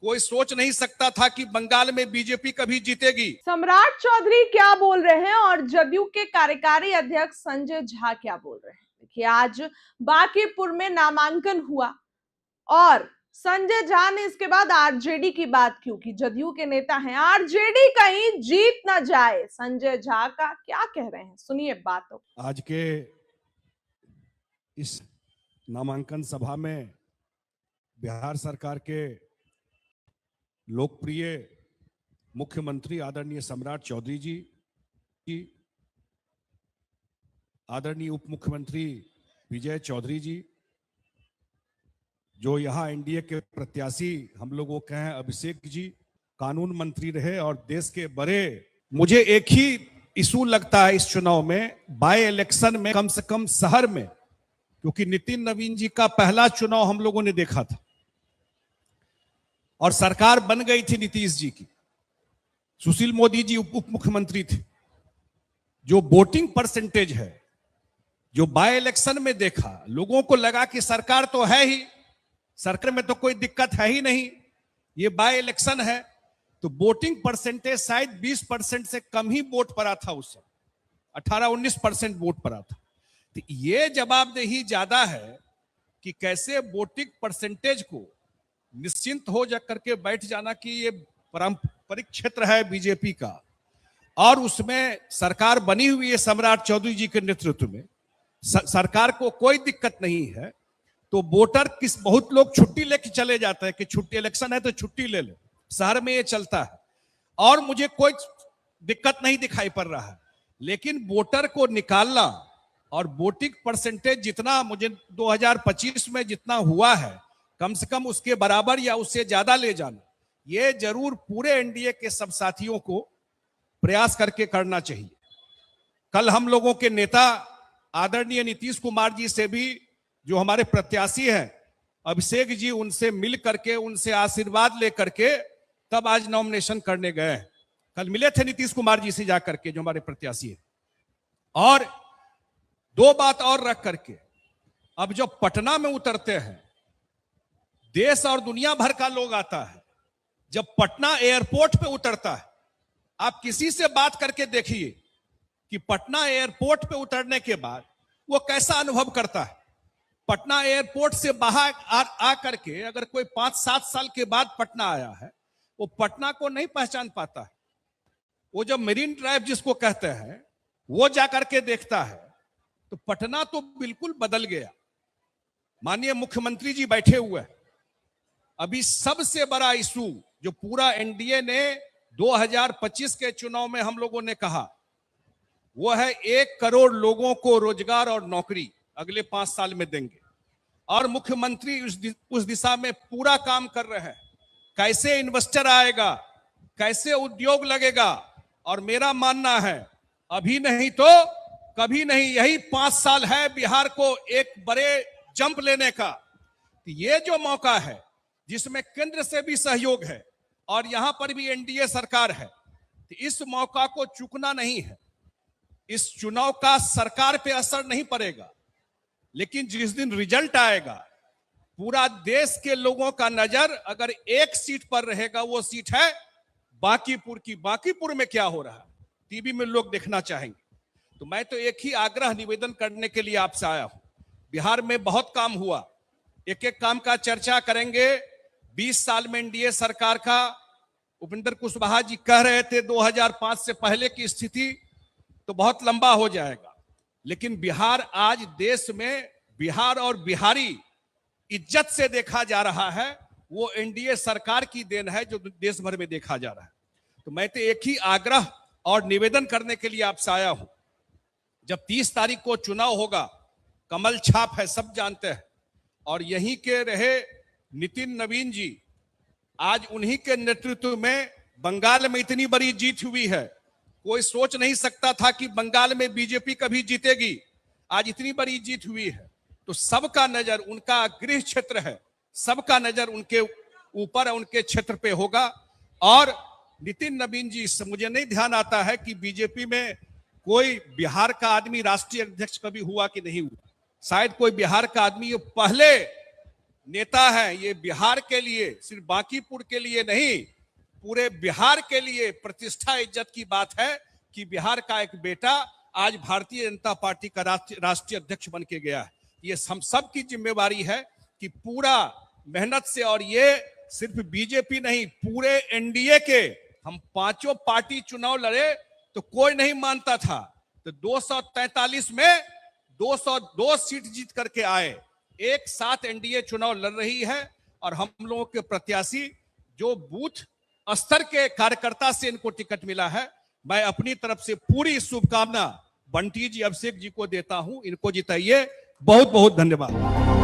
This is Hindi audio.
कोई सोच नहीं सकता था कि बंगाल में बीजेपी कभी जीतेगी। सम्राट चौधरी क्या बोल रहे हैं और जदयू के कार्यकारी अध्यक्ष संजय झा क्या बोल रहे हैं? देखिए, आज बांकीपुर में नामांकन हुआ और संजय झा ने इसके बाद आरजेडी की बात क्यों की? जदयू के नेता हैं, आरजेडी कहीं जीत ना जाए, संजय झा का क्या कह रहे हैं, सुनिए बातों। आज के इस नामांकन सभा में बिहार सरकार के लोकप्रिय मुख्यमंत्री आदरणीय सम्राट चौधरी जी, आदरणीय उप मुख्यमंत्री विजय चौधरी जी, जो यहाँ एनडीए के प्रत्याशी हम लोगों के हैं अभिषेक जी, कानून मंत्री रहे और देश के बड़े, मुझे एक ही इशू लगता है इस चुनाव में, बाय इलेक्शन में कम से कम शहर में, क्योंकि नितिन नवीन जी का पहला चुनाव हम लोगों ने देखा था और सरकार बन गई थी नीतीश जी की, सुशील मोदी जी उप मुख्यमंत्री थे। जो वोटिंग परसेंटेज है, जो बाय इलेक्शन में देखा, लोगों को लगा कि सरकार तो है ही, सरकार में तो कोई दिक्कत है ही नहीं, ये बाय इलेक्शन है, तो वोटिंग परसेंटेज शायद 20% से कम ही वोट पड़ा था, उस समय 18-19% वोट पड़ा था। तो ये जवाबदेही ज्यादा है कि कैसे वोटिंग परसेंटेज को निश्चिंत हो जा करके बैठ जाना कि ये पारंपरिक क्षेत्र है बीजेपी का और उसमें सरकार बनी हुई है सम्राट चौधरी जी के नेतृत्व में, सरकार को कोई दिक्कत नहीं है, तो वोटर बहुत लोग छुट्टी लेके चले जाते हैं कि छुट्टी इलेक्शन है तो छुट्टी ले लो, शहर में ये चलता है और मुझे कोई दिक्कत नहीं दिखाई पड़ रहा है। लेकिन वोटर को निकालना और वोटिंग परसेंटेज जितना मुझे 2025 में जितना हुआ है, कम से कम उसके बराबर या उससे ज्यादा ले जाना, ये जरूर पूरे एनडीए के सब साथियों को प्रयास करके करना चाहिए। कल हम लोगों के नेता आदरणीय नीतीश कुमार जी से भी, जो हमारे प्रत्याशी हैं अभिषेक जी, उनसे मिल करके, उनसे आशीर्वाद लेकर के तब आज नॉमिनेशन करने गए हैं। कल मिले थे नीतीश कुमार जी से जाकर के, जो हमारे प्रत्याशी है। और दो बात और रख करके, अब जब पटना में उतरते हैं, देश और दुनिया भर का लोग आता है, जब पटना एयरपोर्ट पे उतरता है, आप किसी से बात करके देखिए कि पटना एयरपोर्ट पे उतरने के बाद वो कैसा अनुभव करता है। पटना एयरपोर्ट से बाहर आ करके अगर कोई 5-7 साल के बाद पटना आया है, वो पटना को नहीं पहचान पाता है। वो जब मेरीन ड्राइव जिसको कहते हैं, वो जाकर के देखता है तो पटना तो बिल्कुल बदल गया। माननीय मुख्यमंत्री जी बैठे हुए हैं, अभी सबसे बड़ा इशू जो पूरा एनडीए ने 2025 के चुनाव में हम लोगों ने कहा, वो है 1 करोड़ लोगों को रोजगार और नौकरी अगले 5 साल में देंगे और मुख्यमंत्री उस दिशा में पूरा काम कर रहे हैं। कैसे इन्वेस्टर आएगा, कैसे उद्योग लगेगा, और मेरा मानना है अभी नहीं तो कभी नहीं, यही 5 साल है बिहार को एक बड़े जंप लेने का। तो ये जो मौका है जिसमें केंद्र से भी सहयोग है और यहां पर भी एनडीए सरकार है, तो इस मौका को चूकना नहीं है। इस चुनाव का सरकार पे असर नहीं पड़ेगा, लेकिन जिस दिन रिजल्ट आएगा, पूरा देश के लोगों का नजर अगर एक सीट पर रहेगा, वो सीट है बांकीपुर की। बांकीपुर में क्या हो रहा है टीवी में लोग देखना चाहेंगे। तो मैं तो एक ही आग्रह निवेदन करने के लिए आपसे आया हूं। बिहार में बहुत काम हुआ, एक एक काम का चर्चा करेंगे। 20 साल में एनडीए सरकार का, उपेंद्र कुशवाहा जी कह रहे थे 2005 से पहले की स्थिति तो बहुत लंबा हो जाएगा, लेकिन बिहार आज देश में, बिहार और बिहारी इज्जत से देखा जा रहा है, वो एनडीए सरकार की देन है जो देश भर में देखा जा रहा है। तो मैं तो एक ही आग्रह और निवेदन करने के लिए आपसे आया हूं। जब 30 तारीख को चुनाव होगा, कमल छाप है, सब जानते हैं, और यहीं के रहे नितिन नवीन जी, आज उन्हीं के नेतृत्व में बंगाल में इतनी बड़ी जीत हुई है। कोई सोच नहीं सकता था कि बंगाल में बीजेपी कभी जीतेगी, आज इतनी बड़ी जीत हुई है। तो सबका नजर, उनका गृह क्षेत्र है, सबका नजर उनके ऊपर, उनके क्षेत्र पे होगा। और नितिन नवीन जी, मुझे नहीं ध्यान आता है कि बीजेपी में कोई बिहार का आदमी राष्ट्रीय अध्यक्ष कभी हुआ कि नहीं हुआ। शायद कोई बिहार का आदमी पहले नेता हैं, ये बिहार के लिए, सिर्फ बांकीपुर के लिए नहीं, पूरे बिहार के लिए प्रतिष्ठा इज्जत की बात है कि बिहार का एक बेटा आज भारतीय जनता पार्टी का राष्ट्रीय अध्यक्ष बन के गया है। ये हम सब की जिम्मेवारी है कि पूरा मेहनत से, और ये सिर्फ बीजेपी नहीं, पूरे एनडीए के हम पांचों पार्टी चुनाव लड़े तो कोई नहीं मानता था, तो 243 में 202 सीट जीत करके आए। एक साथ एनडीए चुनाव लड़ रही है और हम लोगों के प्रत्याशी जो बूथ स्तर के कार्यकर्ता से इनको टिकट मिला है, मैं अपनी तरफ से पूरी शुभकामना बंटी जी, अभिषेक जी को देता हूं। इनको जिताइए। बहुत बहुत धन्यवाद।